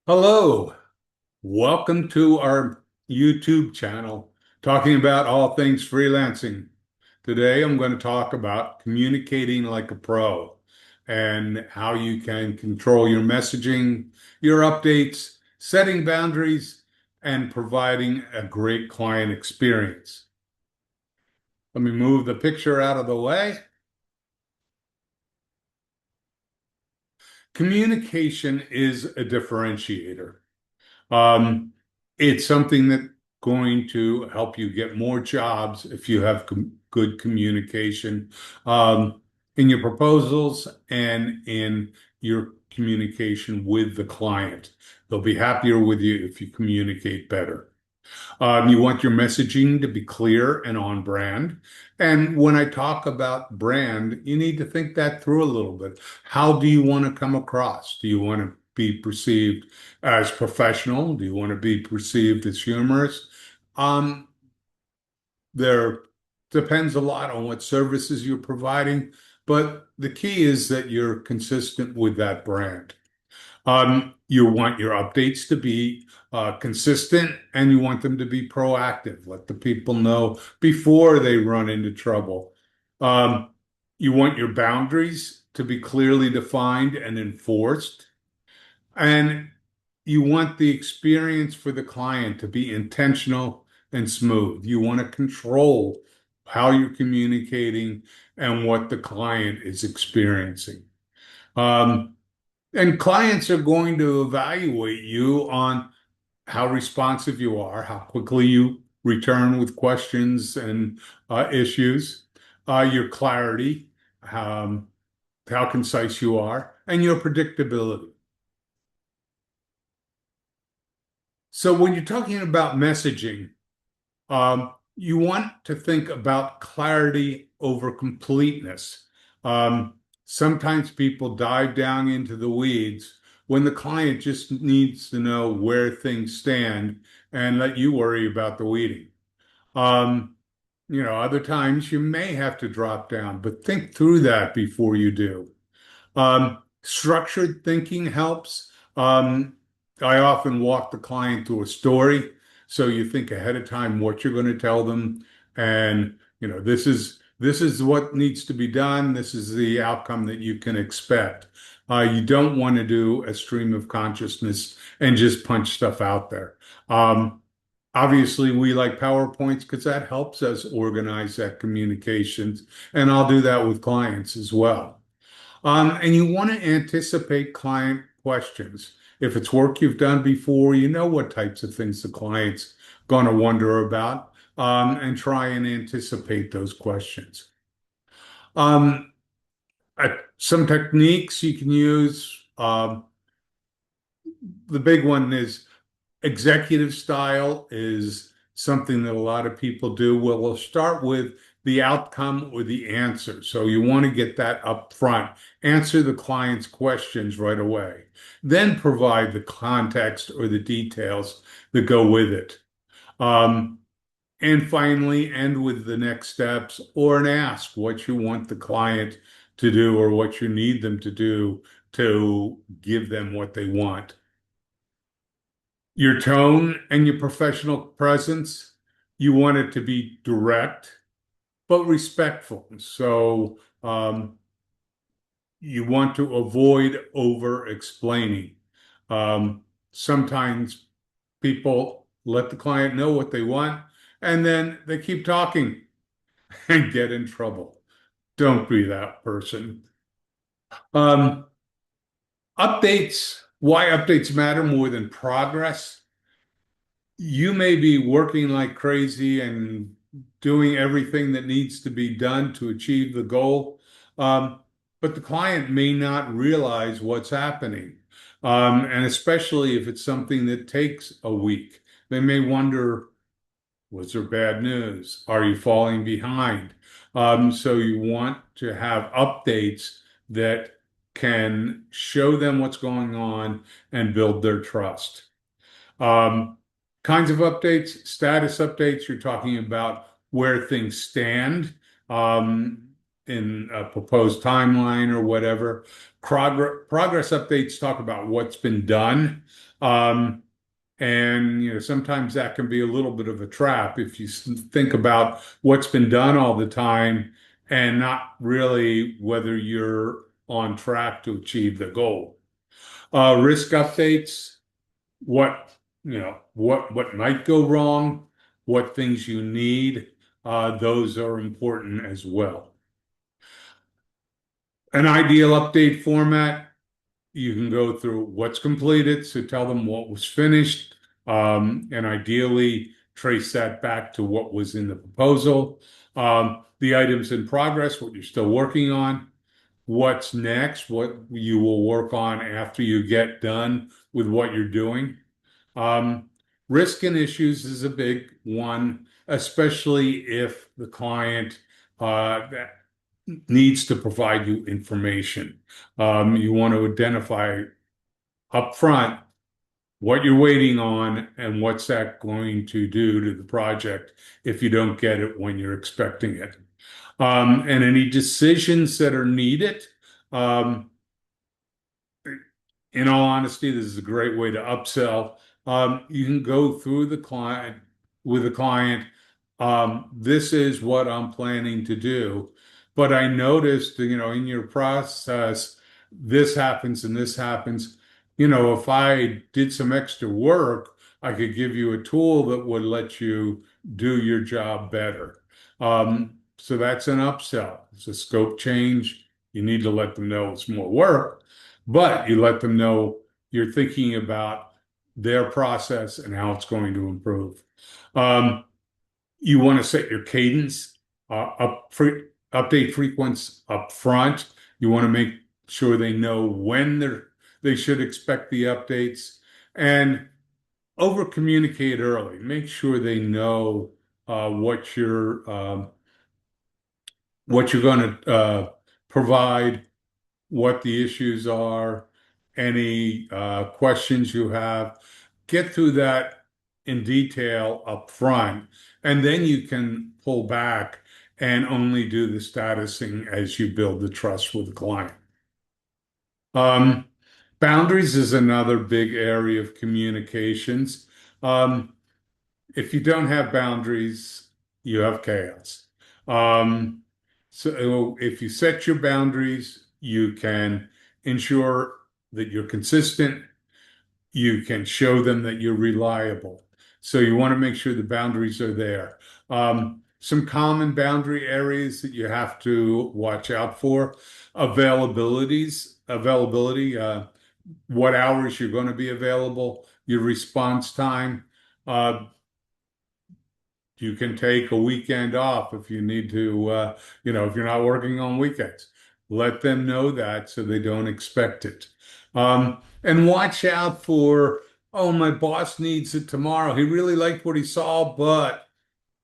Hello, welcome to our YouTube channel, talking about all things freelancing. Today, I'm going to talk about communicating like a pro and how you can control your messaging, your updates, setting boundaries, and providing a great client experience. Let me move the picture out of the way. Communication is a differentiator. Um, it's something that's going to help you get more jobs if you have good communication um, in your proposals and in your communication with the client. They'll be happier with you if you communicate better. You want your messaging to be clear and on brand. And when I talk about brand, you need to think that through a little bit. How do you want to come across? Do you want to be perceived as professional? Do you want to be perceived as humorous? Um, there depends a lot on what services you're providing, but the key is that you're consistent with that brand. You want your updates to be consistent and you want them to be proactive. Let the people know before they run into trouble. Um, you want your boundaries to be clearly defined and enforced. And you want the experience for the client to be intentional and smooth. You want to control how you're communicating and what the client is experiencing. Um, and clients are going to evaluate you on how responsive you are, how quickly you return with questions and issues, your clarity, um, how concise you are, and your predictability. So when you're talking about messaging, you want to think about clarity over completeness. Sometimes people dive down into the weeds when the client just needs to know where things stand and let you worry about the weeding. Um, other times you may have to drop down, but think through that before you do. Structured thinking helps. I often walk the client through a story, so you think ahead of time what you're going to tell them, and this is what needs to be done. This is the outcome that you can expect. You don't want to do a stream of consciousness and just punch stuff out there. Um, Obviously, we like PowerPoints because that helps us organize that communications, and I'll do that with clients as well. And you want to anticipate client questions. If it's work you've done before, you know what types of things the client's going to wonder about, and try and anticipate those questions. Um, some techniques you can use. The big one is executive style is something that a lot of people do. Well, we'll start with the outcome or the answer. So you want to get that up front. Answer the client's questions right away. Then provide the context or the details that go with it. Um, and finally, end with the next steps or an ask what you want the client to do or what you need them to do to give them what they want. Your tone and your professional presence, you want it to be direct but respectful. So you want to avoid over explaining. Um, Sometimes people let the client know what they want and then they keep talking and get in trouble. Don't be that person. Um, why updates matter more than progress. You may be working like crazy and doing everything that needs to be done to achieve the goal, um, but the client may not realize what's happening. And especially if it's something that takes a week, they may wonder, was there bad news? Are you falling behind? So you want to have updates that can show them what's going on and build their trust. Um, Kinds of status updates, you're talking about where things stand. Um, in a proposed timeline or whatever. Progress updates talk about what's been done. Um, and sometimes that can be a little bit of a trap if you think about what's been done all the time and not really whether you're on track to achieve the goal. Risk updates, what might go wrong, what things you need, those are important as well. An ideal update format, you can go through what's completed, so tell them what was finished, and ideally trace that back to what was in the proposal. The items in progress, what you're still working on, what's next, what you will work on after you get done with what you're doing. Um, Risk and issues is a big one, especially if the client that needs to provide you information. You want to identify upfront what you're waiting on and what's that going to do to the project if you don't get it when you're expecting it. And any decisions that are needed. Um, in all honesty, this is a great way to upsell. You can go through the client with the client. This is what I'm planning to do, but I noticed, in your process, this happens and this happens. If I did some extra work, I could give you a tool that would let you do your job better. So that's an upsell. It's a scope change. You need to let them know it's more work, but you let them know you're thinking about their process and how it's going to improve. Um, you want to set your cadence update frequency up front. You want to make sure they know when they should expect the updates, and over communicate early. Make sure they know what you're going to provide, what the issues are, any questions you have. Get through that in detail up front, and then you can pull back and only do the statusing as you build the trust with the client. Um, Boundaries is another big area of communications. Um, if you don't have boundaries, you have chaos. Um, so if you set your boundaries, you can ensure that you're consistent. You can show them that you're reliable. So you want to make sure the boundaries are there. Some common boundary areas that you have to watch out for: availability, what hours you're going to be available, your response time. Uh, you can take a weekend off if you need to, if you're not working on weekends. Let them know that so they don't expect it. And watch out for, oh, my boss needs it tomorrow. He really liked what he saw, but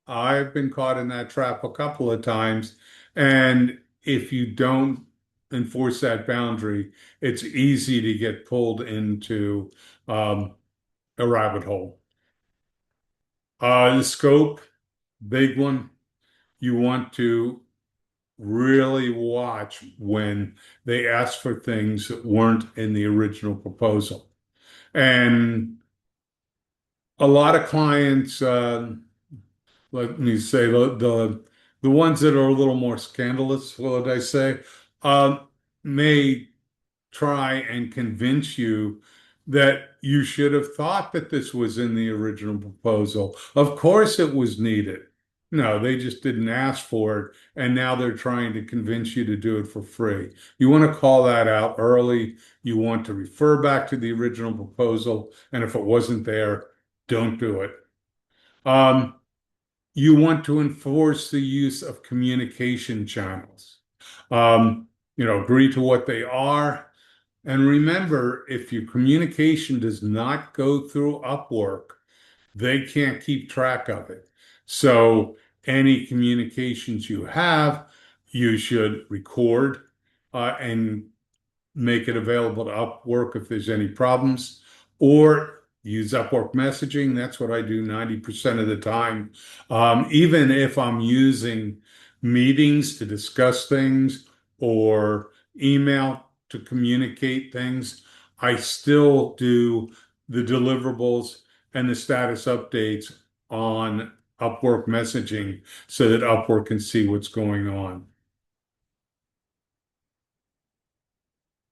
I've been caught in that trap a couple of times. And if you don't enforce that boundary, it's easy to get pulled into um, a rabbit hole. The scope, big one. You want to really watch when they ask for things that weren't in the original proposal. And a lot of clients, let me say, the ones that are a little more scandalous, what did I say, may try and convince you that you should have thought that this was in the original proposal. Of course it was needed. No, they just didn't ask for it, and now they're trying to convince you to do it for free. You want to call that out early. You want to refer back to the original proposal, and if it wasn't there, don't do it. Um, you want to enforce the use of communication channels. Agree to what they are, and remember, if your communication does not go through Upwork, they can't keep track of it. So any communications you have, you should record and make it available to Upwork if there's any problems, or use Upwork messaging. That's what I do 90% of the time. Even if I'm using meetings to discuss things or email to communicate things, I still do the deliverables and the status updates on Upwork messaging so that Upwork can see what's going on.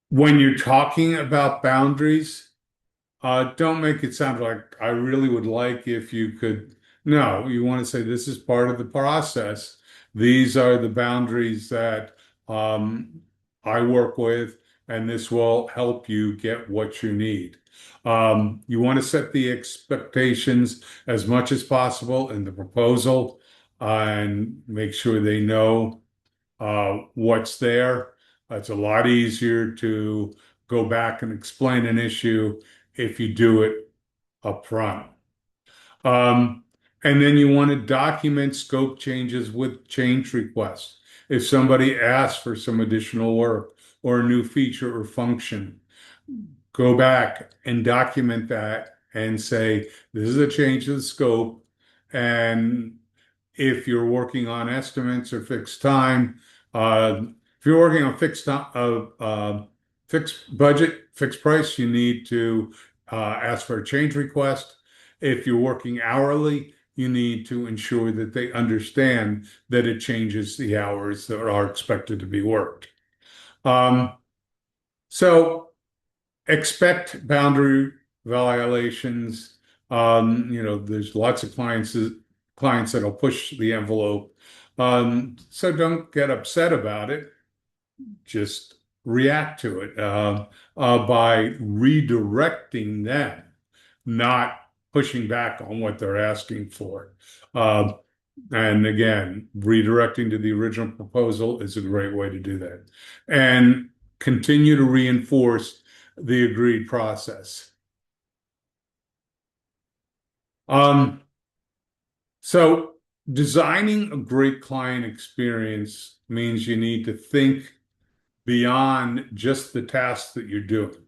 When you're talking about boundaries, don't make it sound like I really would like if you could. No, you want to say this is part of the process. These are the boundaries that I work with, and this will help you get what you need. You want to set the expectations as much as possible in the proposal and make sure they know what's there. It's a lot easier to go back and explain an issue if you do it up front. Um, and then you want to document scope changes with change requests. If somebody asks for some additional work or a new feature or function, go back and document that and say, this is a change of the scope. And if you're working on estimates or fixed time, uh, if you're working on fixed budget, fixed price, you need to ask for a change request. If you're working hourly, you need to ensure that they understand that it changes the hours that are expected to be worked. Um, so expect boundary violations. There's lots of clients that'll push the envelope. So don't get upset about it. Just react to it by redirecting them, not pushing back on what they're asking for. Uh, and again, redirecting to the original proposal is a great way to do that. And continue to reinforce the agreed process. Um, so designing a great client experience means you need to think beyond just the tasks that you're doing.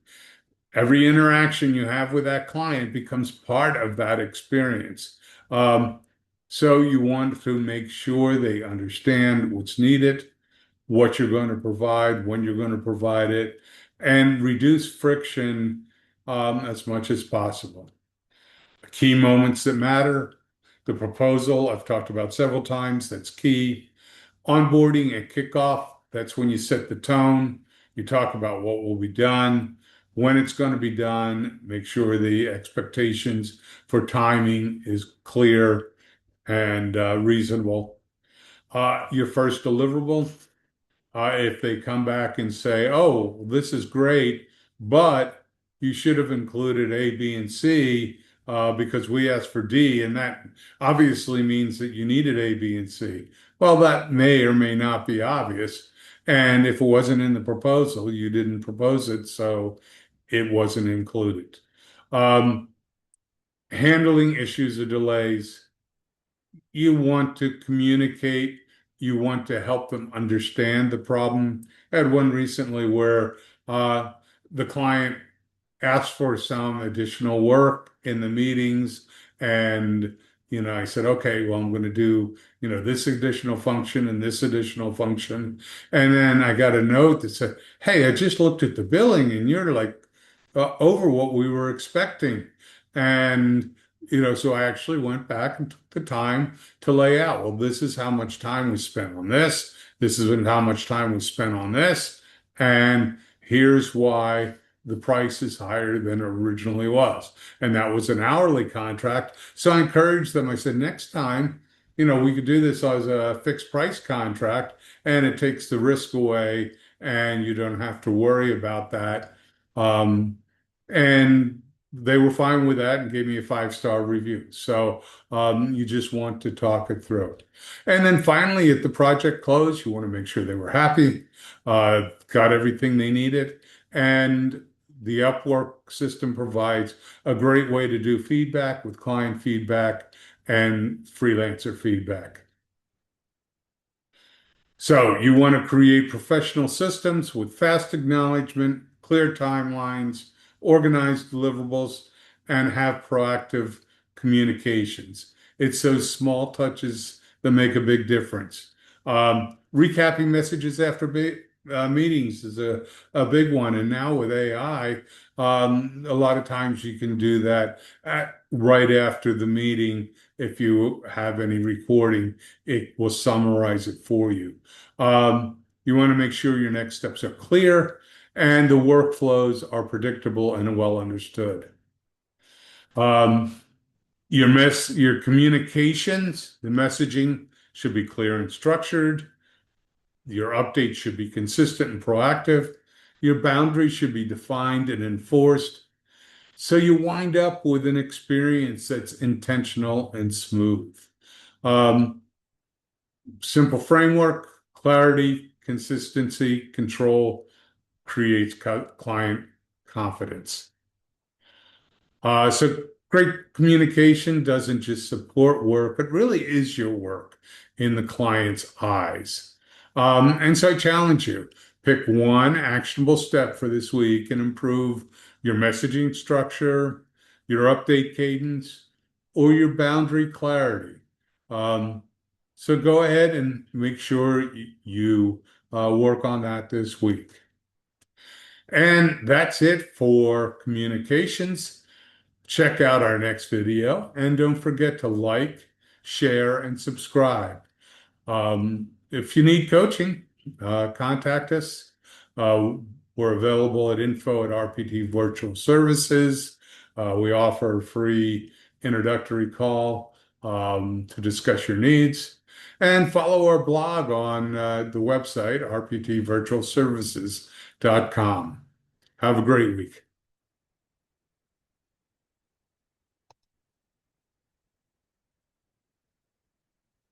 Every interaction you have with that client becomes part of that experience. Um, so you want to make sure they understand what's needed, what you're going to provide, when you're going to provide it, and reduce friction as much as possible. Key moments that matter. The proposal I've talked about several times, that's key. Onboarding and kickoff, that's when you set the tone. You talk about what will be done, when it's going to be done, make sure the expectations for timing is clear and reasonable. Your first deliverable, if they come back and say, oh, this is great, but you should have included A, B, and C because we asked for D, and that obviously means that you needed A, B, and C. Well, that may or may not be obvious. And if it wasn't in the proposal, you didn't propose it, so it wasn't included. Um, Handling issues or delays, you want to communicate, you want to help them understand the problem. I had one recently where uh, the client asked for some additional work in the meetings, and I said, okay, well, I'm going to do this additional function and this additional function, and then I got a note that said, hey, I just looked at the billing and you're like over what we were expecting. And so I actually went back and took the time to lay out, well, this is how much time we spent on this. This is how much time we spent on this. And here's why the price is higher than it originally was. And that was an hourly contract. So I encouraged them. I said, next time, we could do this as a fixed price contract and it takes the risk away and you don't have to worry about that. Um, and they were fine with that and gave me a 5-star review. So you just want to talk it through. And then finally, at the project close, you want to make sure they were happy, got everything they needed. And the Upwork system provides a great way to do feedback with client feedback and freelancer feedback. So you want to create professional systems with fast acknowledgement, clear timelines, organized deliverables, and have proactive communications. It's those small touches that make a big difference. Recapping messages after meetings is a big one. And now with AI, a lot of times you can do that right after the meeting. If you have any recording, it will summarize it for you. You want to make sure your next steps are clear and the workflows are predictable and well understood. Um, your communications, the messaging should be clear and structured. Your updates should be consistent and proactive. Your boundaries should be defined and enforced. So you wind up with an experience that's intentional and smooth. Um, Simple framework, clarity, consistency, control creates client confidence. So great communication doesn't just support work, but really is your work in the client's eyes. And so I challenge you, pick one actionable step for this week and improve your messaging structure, your update cadence, or your boundary clarity. Um, so go ahead and make sure you work on that this week. And that's it for communications. Check out our next video and don't forget to like, share, and subscribe. If you need coaching, contact us. We're available at info@RPT Virtual Services. We offer a free introductory call to discuss your needs. And follow our blog on the website, rptvirtualservices.com. Have a great week.